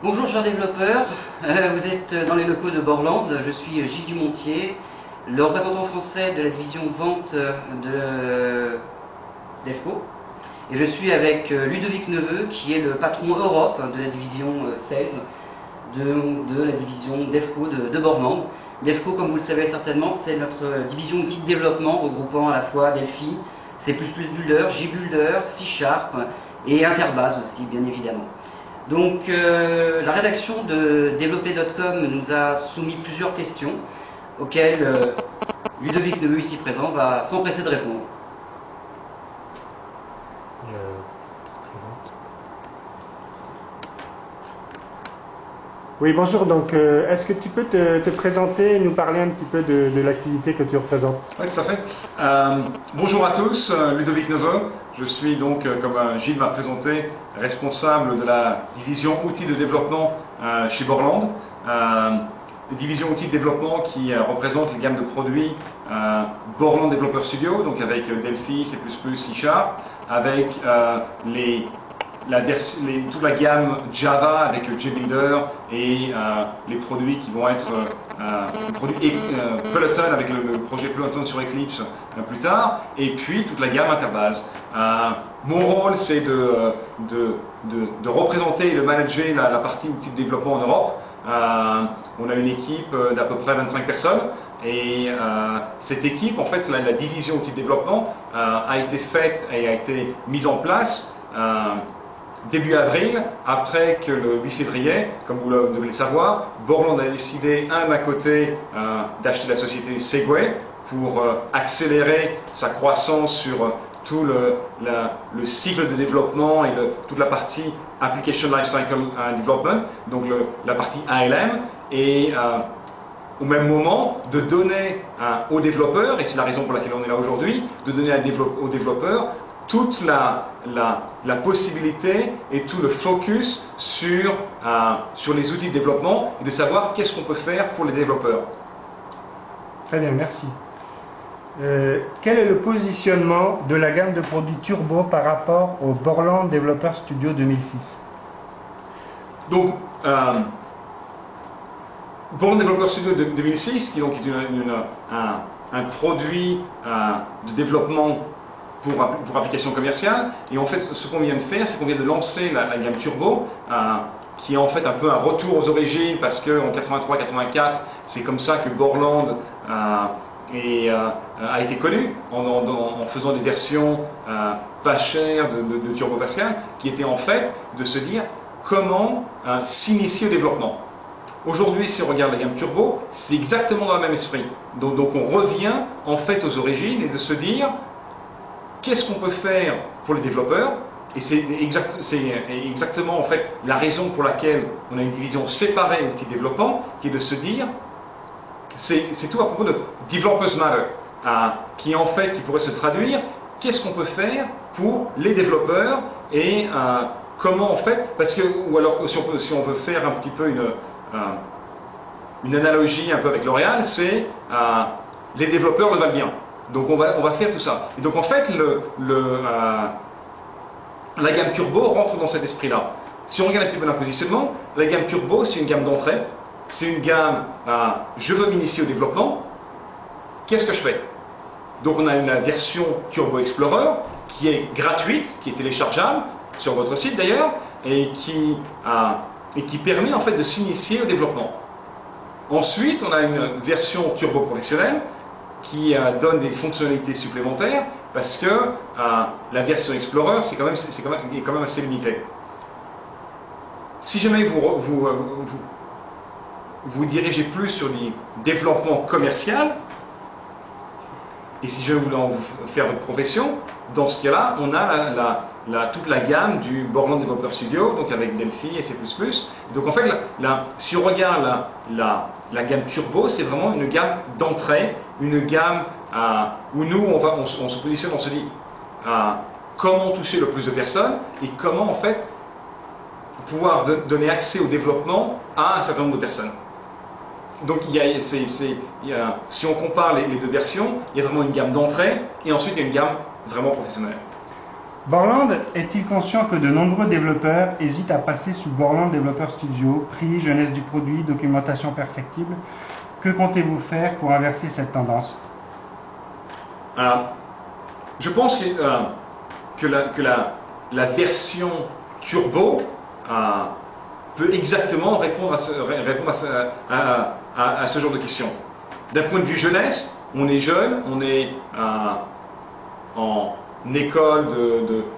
Bonjour chers développeurs, vous êtes dans les locaux de Borland, je suis Gilles Dumontier, le représentant français de la division vente de DEFCO, et je suis avec Ludovic Neveu qui est le patron Europe de la division 16 de la division DEFCO de Borland. DEFCO, comme vous le savez certainement, c'est notre division outil de développement regroupant à la fois Delphi, C++ Builder, JBuilder, C# et Interbase aussi bien évidemment. Donc la rédaction de Développer.com nous a soumis plusieurs questions auxquelles Ludovic Neveu ici présent va s'empresser de répondre. Oui, bonjour. Donc, est-ce que tu peux te présenter et nous parler un petit peu de l'activité que tu représentes? Oui, tout à fait. Bonjour à tous, Ludovic Neveu. Je suis donc, comme Gilles m'a présenté, responsable de la division outils de développement chez Borland. Division outils de développement qui représente les gammes de produits Borland Developer Studio, donc avec Delphi, C++, C#, avec toute la gamme Java avec JBuilder et les produits qui vont être Peloton avec le projet Peloton sur Eclipse plus tard, et puis toute la gamme Interbase. Mon rôle, c'est de représenter et de manager la partie outils de développement en Europe. On a une équipe d'à peu près 25 personnes et cette équipe, en fait, la division outils de développement a été faite et a été mise en place début avril, après que le 8 février, comme vous devez le savoir, Borland a décidé, d'un côté, d'acheter la société Segway pour accélérer sa croissance sur tout le cycle de développement et toute la partie Application Lifecycle Development, donc la partie ALM, et au même moment de donner aux développeurs, et c'est la raison pour laquelle on est là aujourd'hui, de donner aux développeurs toute la possibilité et tout le focus sur les outils de développement et de savoir qu'est-ce qu'on peut faire pour les développeurs. Très bien, merci. Quel est le positionnement de la gamme de produits Turbo par rapport au Borland Developer Studio 2006? Donc, Borland Developer Studio 2006, qui donc est un produit de développement pour application commerciale, et en fait ce qu'on vient de faire, c'est qu'on vient de lancer la gamme Turbo, qui est en fait un peu un retour aux origines, parce qu'en 83-84, c'est comme ça que Borland a été connu, en faisant des versions pas chères de Turbo Pascal, qui étaient en fait de se dire comment s'initier au développement. Aujourd'hui, si on regarde la gamme Turbo, c'est exactement dans le même esprit. Donc on revient en fait aux origines et de se dire qu'est-ce qu'on peut faire pour les développeurs, et c'est exactement en fait la raison pour laquelle on a une division séparée outils de développement, qui est de se dire, c'est tout à propos de Developers Matter, qui en fait qui pourrait se traduire, qu'est-ce qu'on peut faire pour les développeurs, et comment en fait, parce que, ou alors si on veut faire un petit peu une analogie un peu avec L'Oréal, c'est les développeurs le valent bien. Donc on va faire tout ça. Et donc en fait, la gamme Turbo rentre dans cet esprit-là. Si on regarde un petit peu le positionnement, la gamme Turbo, c'est une gamme d'entrée. C'est une gamme, je veux m'initier au développement, qu'est-ce que je fais? Donc on a une version Turbo Explorer qui est gratuite, qui est téléchargeable, sur votre site d'ailleurs, et qui permet en fait de s'initier au développement. Ensuite, on a une version Turbo Professionnelle, qui donne des fonctionnalités supplémentaires, parce que la version Explorer est quand même assez limitée. Si jamais vous dirigez plus sur du développement commercial, et si je voulais en faire votre profession, dans ce cas-là, on a toute la gamme du Borland Developer Studio, donc avec Delphi et C++. Donc en fait, si on regarde la gamme Turbo, c'est vraiment une gamme d'entrée, une gamme où nous, on se positionne, on se dit comment toucher le plus de personnes et comment en fait pouvoir donner accès au développement à un certain nombre de personnes. Donc si on compare les deux versions, il y a vraiment une gamme d'entrée et ensuite il y a une gamme vraiment professionnelle. Borland est-il conscient que de nombreux développeurs hésitent à passer sous Borland Developer Studio, prix, jeunesse du produit, documentation perfectible? Que comptez-vous faire pour inverser cette tendance? Je pense que la version turbo peut exactement répondre à ce genre de questions. D'un point de vue jeunesse, on est jeune, on est en école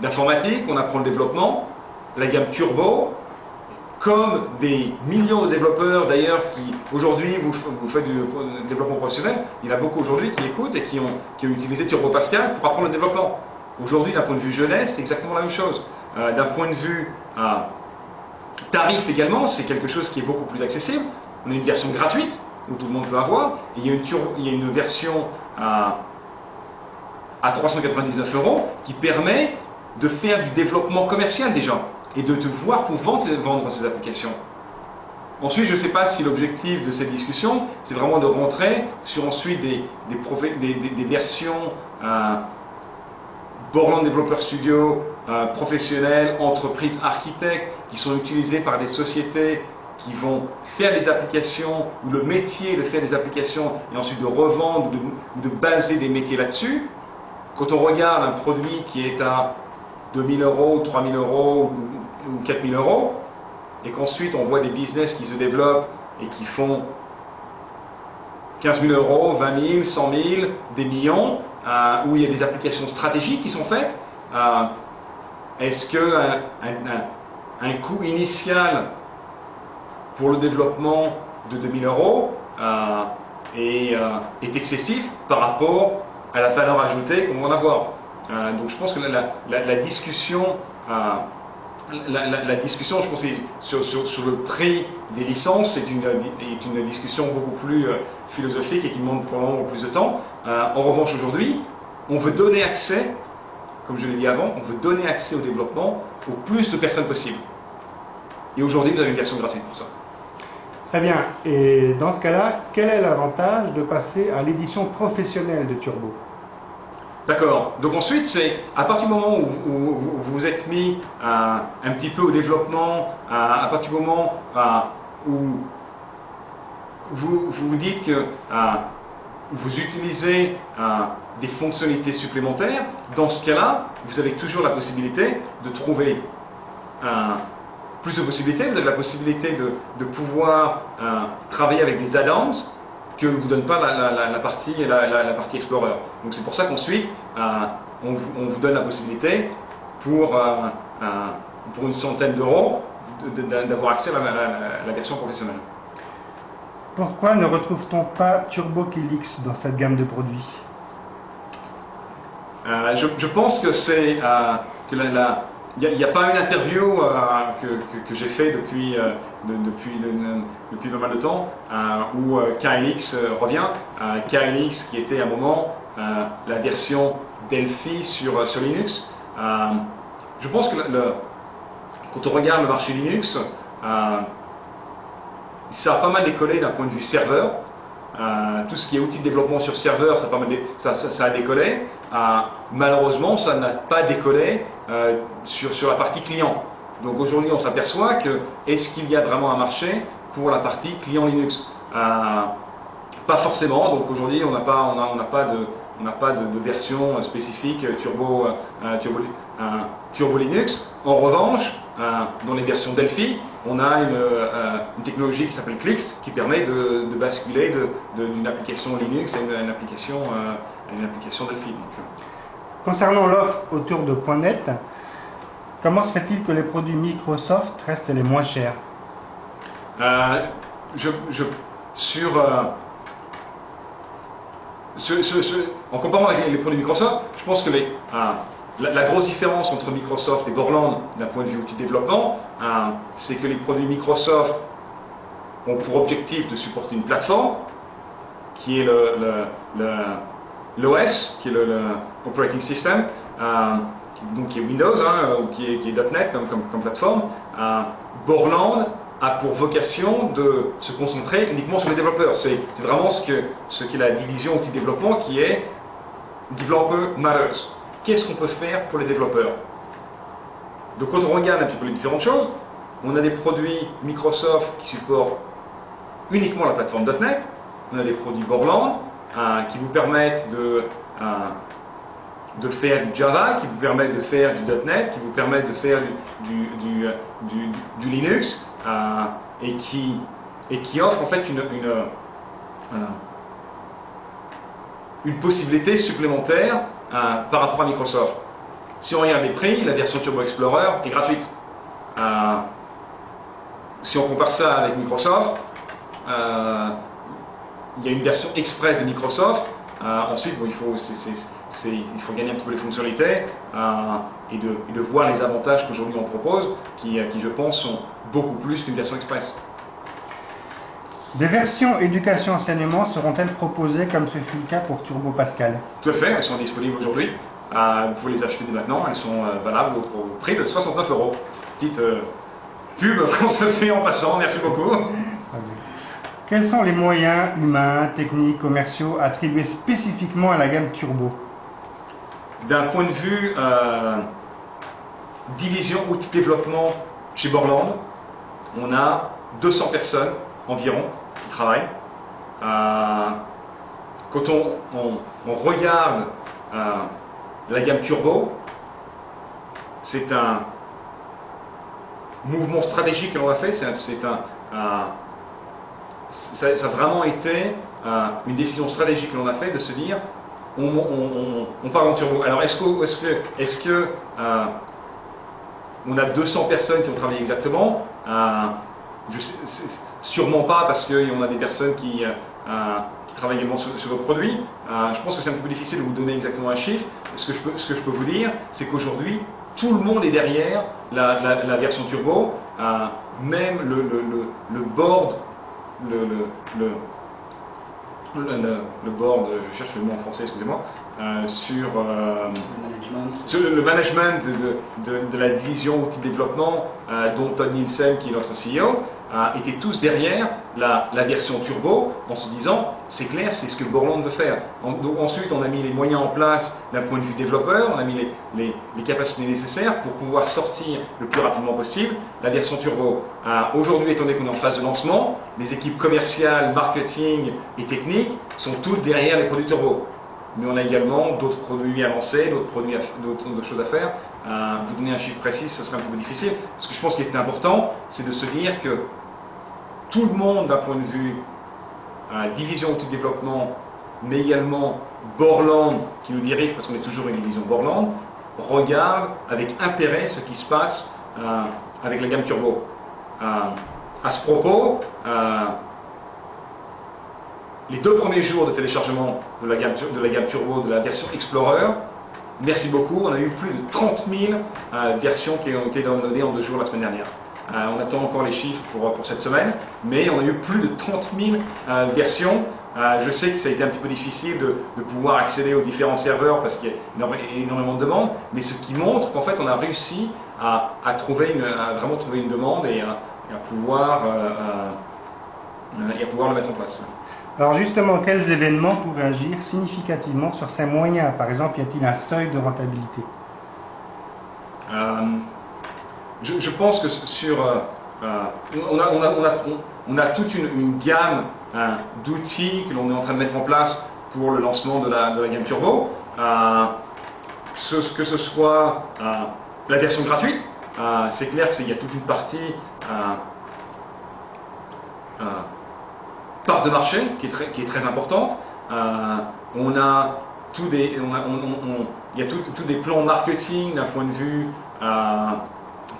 d'informatique, on apprend le développement. La gamme turbo, comme des millions de développeurs d'ailleurs qui aujourd'hui vous faites du développement professionnel, il y en a beaucoup aujourd'hui qui écoutent et qui ont utilisé Turbo Pascal pour apprendre le développement. Aujourd'hui, d'un point de vue jeunesse, c'est exactement la même chose. D'un point de vue tarif également, c'est quelque chose qui est beaucoup plus accessible. On a une version gratuite où tout le monde peut avoir, et il y a une version à 399 € qui permet de faire du développement commercial des gens et de te voir pour vendre ces applications. Ensuite, je ne sais pas si l'objectif de cette discussion, c'est vraiment de rentrer sur ensuite des versions Borland Developer Studio professionnelles, entreprises, architectes, qui sont utilisées par des sociétés qui vont faire des applications, ou le métier de faire des applications, et ensuite de revendre, ou de baser des métiers là-dessus. Quand on regarde un produit qui est à 2000 €, 3000 € ou 4000 €, et qu'ensuite on voit des business qui se développent et qui font 15 000 €, 20 000, 100 000, des millions, où il y a des applications stratégiques qui sont faites, est-ce qu'un coût initial pour le développement de 2000 € est excessif par rapport à la valeur ajoutée qu'on va en avoir? Donc je pense que la discussion, je pense, sur le prix des licences est une discussion beaucoup plus philosophique et qui demande probablement beaucoup plus de temps. En revanche, aujourd'hui, on veut donner accès, comme je l'ai dit avant, on veut donner accès au développement au plus de personnes possible. Et aujourd'hui, vous avez une version gratuite pour ça. Très bien. Et dans ce cas-là, quel est l'avantage de passer à l'édition professionnelle de Turbo? D'accord. Donc ensuite, c'est à partir du moment où vous vous êtes mis un petit peu au développement, à partir du moment où vous dites que vous utilisez des fonctionnalités supplémentaires, dans ce cas-là, vous avez toujours la possibilité de trouver plus de possibilités. Vous avez la possibilité de pouvoir travailler avec des add-ons que ne vous donne pas la partie Explorer. Donc c'est pour ça qu'ensuite, on vous donne la possibilité pour une centaine d'euros d'avoir accès à la version professionnelle. Pourquoi ne retrouve-t-on pas Turbo Helix dans cette gamme de produits? Je pense que c'est que il n'y a pas une interview que j'ai fait depuis pas mal de temps où KLX revient. KLX qui était à un moment la version Delphi sur Linux. Je pense que quand on regarde le marché Linux, ça a pas mal décollé d'un point de vue serveur. Tout ce qui est outils de développement sur serveur, ça a décollé. Malheureusement, ça n'a pas décollé sur la partie client. Donc aujourd'hui, on s'aperçoit que est-ce qu'il y a vraiment un marché pour la partie client Linux? Pas forcément. Donc aujourd'hui, on n'a pas de version spécifique Turbo Linux. En revanche, dans les versions Delphi, on a une technologie qui s'appelle Clix qui permet de basculer d'une application Linux à une application Delphi. Donc, concernant l'offre autour de .NET, comment se fait-il que les produits Microsoft restent les moins chers? En comparant avec les produits Microsoft, je pense que la grosse différence entre Microsoft et Borland d'un point de vue outil de développement, c'est que les produits Microsoft ont pour objectif de supporter une plateforme qui est l'OS, qui est l'Operating System, donc qui est Windows, ou qui est .NET comme plateforme. Borland a pour vocation de se concentrer uniquement sur les développeurs. C'est vraiment ce qu'est la division outil développement qui est Developer Matters. Qu'est-ce qu'on peut faire pour les développeurs? Donc quand on regarde un petit peu les différentes choses, on a des produits Microsoft qui supportent uniquement la plateforme .NET, on a des produits Borland qui vous permettent de faire du Java, qui vous permettent de faire du .NET, qui vous permettent de faire du Linux, et qui offrent en fait une possibilité supplémentaire par rapport à Microsoft. Si on regarde les prix, la version Turbo Explorer est gratuite. Si on compare ça avec Microsoft, il y a une version express de Microsoft. Ensuite, bon, il faut gagner un petit peu les fonctionnalités et de voir les avantages qu'aujourd'hui on propose, qui je pense sont beaucoup plus qu'une version express. Des versions éducation-enseignement seront-elles proposées comme ce fut le cas pour Turbo Pascal? Tout à fait, elles sont disponibles aujourd'hui. Vous pouvez les acheter dès maintenant, elles sont valables au prix de 69 €. Petite pub qu'on se fait en passant, merci beaucoup. Quels sont les moyens humains, techniques, commerciaux attribués spécifiquement à la gamme Turbo? D'un point de vue division outil développement chez Borland, on a 200 personnes environ qui travaillent. Quand on regarde la gamme Turbo, c'est un mouvement stratégique que l'on a fait, ça a vraiment été une décision stratégique que l'on a fait de se dire on parle en turbo. Alors est-ce que on a 200 personnes qui ont travaillé exactement? Sûrement pas, parce qu'on a des personnes qui travaillent également sur votre produit. Je pense que c'est un petit peu difficile de vous donner exactement un chiffre. Ce que je peux vous dire, c'est qu'aujourd'hui tout le monde est derrière la version turbo, même le board, le board, je cherche le mot en français, excusez-moi, sur le management de la division outil de développement, dont Todd Nielsen, qui est notre CEO, étaient tous derrière la version turbo, en se disant, c'est clair, c'est ce que Borland veut faire. Donc, ensuite, on a mis les moyens en place d'un point de vue développeur, on a mis les capacités nécessaires pour pouvoir sortir le plus rapidement possible la version turbo. Aujourd'hui, étant donné qu'on est en phase de lancement, les équipes commerciales, marketing et techniques sont toutes derrière les produits turbo. Mais on a également d'autres produits avancés, d'autres choses à faire. Vous donner un chiffre précis, ce serait un petit peu difficile. Ce que je pense qu'il est important, c'est de se dire que tout le monde, d'un point de vue division outil de développement, mais également Borland, qui nous dirige, parce qu'on est toujours une division Borland, regarde avec intérêt ce qui se passe avec la gamme Turbo. À ce propos, les 2 premiers jours de téléchargement de la gamme Turbo, de la version Explorer, merci beaucoup, on a eu plus de 30 000 versions qui ont été downloadées en 2 jours la semaine dernière. On attend encore les chiffres pour cette semaine, mais on a eu plus de 30 000 versions. Je sais que ça a été un petit peu difficile de pouvoir accéder aux différents serveurs parce qu'il y a énormément de demandes, mais ce qui montre qu'en fait on a réussi à vraiment trouver une demande et à pouvoir le mettre en place. Alors justement, quels événements pourraient agir significativement sur ces moyens? Par exemple, y a-t-il un seuil de rentabilité? Je pense que on a toute une gamme d'outils que l'on est en train de mettre en place pour le lancement de la gamme Turbo. Que ce soit la version gratuite, c'est clair qu'il y a toute une partie part de marché qui est très importante. On a il y a tous des plans marketing d'un point de vue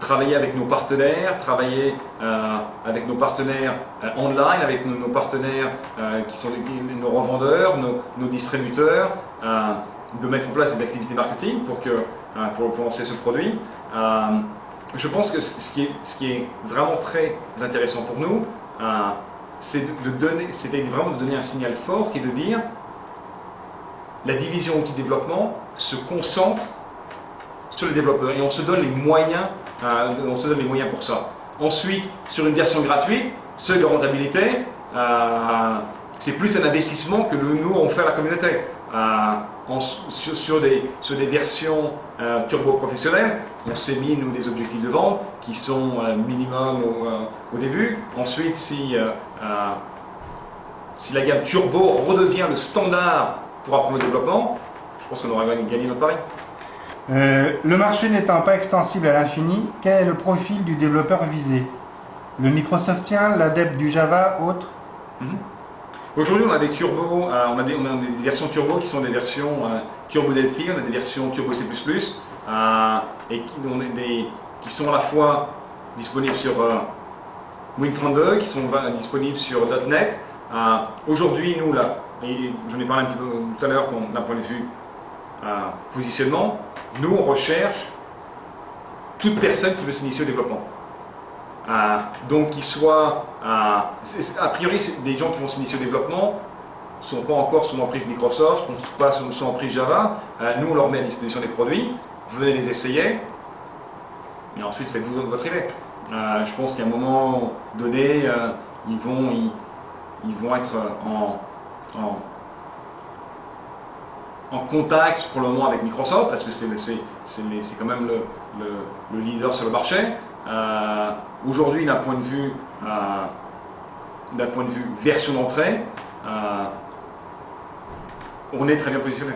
travailler avec nos partenaires, travailler avec nos partenaires online, avec nos partenaires qui sont nos revendeurs, nos distributeurs, de mettre en place des activités marketing pour lancer ce produit. Je pense que ce qui est vraiment très intéressant pour nous, c'était vraiment de donner un signal fort qui est de dire la division outil développement se concentre sur les développeurs et on se donne les moyens pour ça. Ensuite, sur une version gratuite, seuil de rentabilité, c'est plus un investissement que nous on fait à la communauté. sur des versions turbo professionnelles. On s'est mis nous des objectifs de vente qui sont minimum au début. Ensuite, si la gamme turbo redevient le standard pour apprendre le développement, je pense qu'on aura gagné notre pari. Le marché n'étant pas extensible à l'infini, quel est le profil du développeur visé? Le Microsoftien, l'adepte du Java, autre? Aujourd'hui, on a des turbos, on a des versions turbo qui sont des versions turbo Delphi, on a des versions turbo C++, et qui sont à la fois disponibles sur Win32, qui sont disponibles sur .NET. Aujourd'hui, nous, là, et j'en ai parlé un petit peu tout à l'heure d'un point de vue positionnement, nous on recherche toute personne qui veut s'initier au développement. Donc qu'ils soient, a priori des gens qui vont s'initier au développement ne sont pas encore sous l'emprise Microsoft, ne sont pas sous l'emprise Java. Nous on leur met à disposition des produits, venez les essayer, et ensuite faites-vous votre idée. Je pense qu'à un moment donné, ils vont être en contact pour le moment avec Microsoft, parce que c'est quand même le leader sur le marché. Aujourd'hui, d'un point de vue version d'entrée, on est très bien positionné.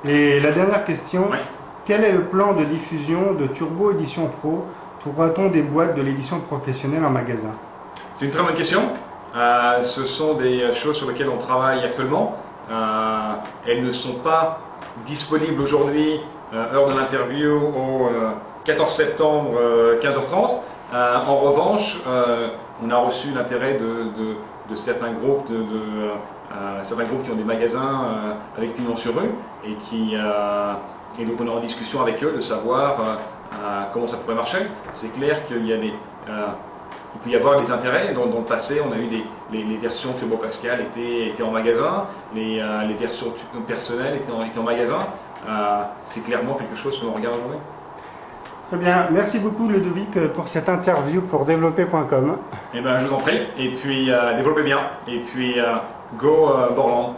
Et la dernière question, oui. Quel est le plan de diffusion de Turbo Édition Pro? Trouvera-t-on des boîtes de l'édition professionnelle en magasin? C'est une très bonne question. Ce sont des choses sur lesquelles on travaille actuellement. Elles ne sont pas disponibles aujourd'hui, heure de l'interview, au 14 septembre, 15h30. En revanche, on a reçu l'intérêt de certains groupes, certains groupes qui ont des magasins avec pignon sur rue, et donc on est en discussion avec eux de savoir comment ça pourrait marcher. C'est clair qu'il y a il peut y avoir des intérêts. Dans le passé, on a eu les versions Turbo Pascal étaient en magasin, les versions personnelles étaient en magasin. C'est clairement quelque chose que l'on regarde aujourd'hui. Très bien, merci beaucoup Ludovic pour cette interview pour développer.com. Eh ben, je vous en prie, et puis développez bien, et puis go Borland.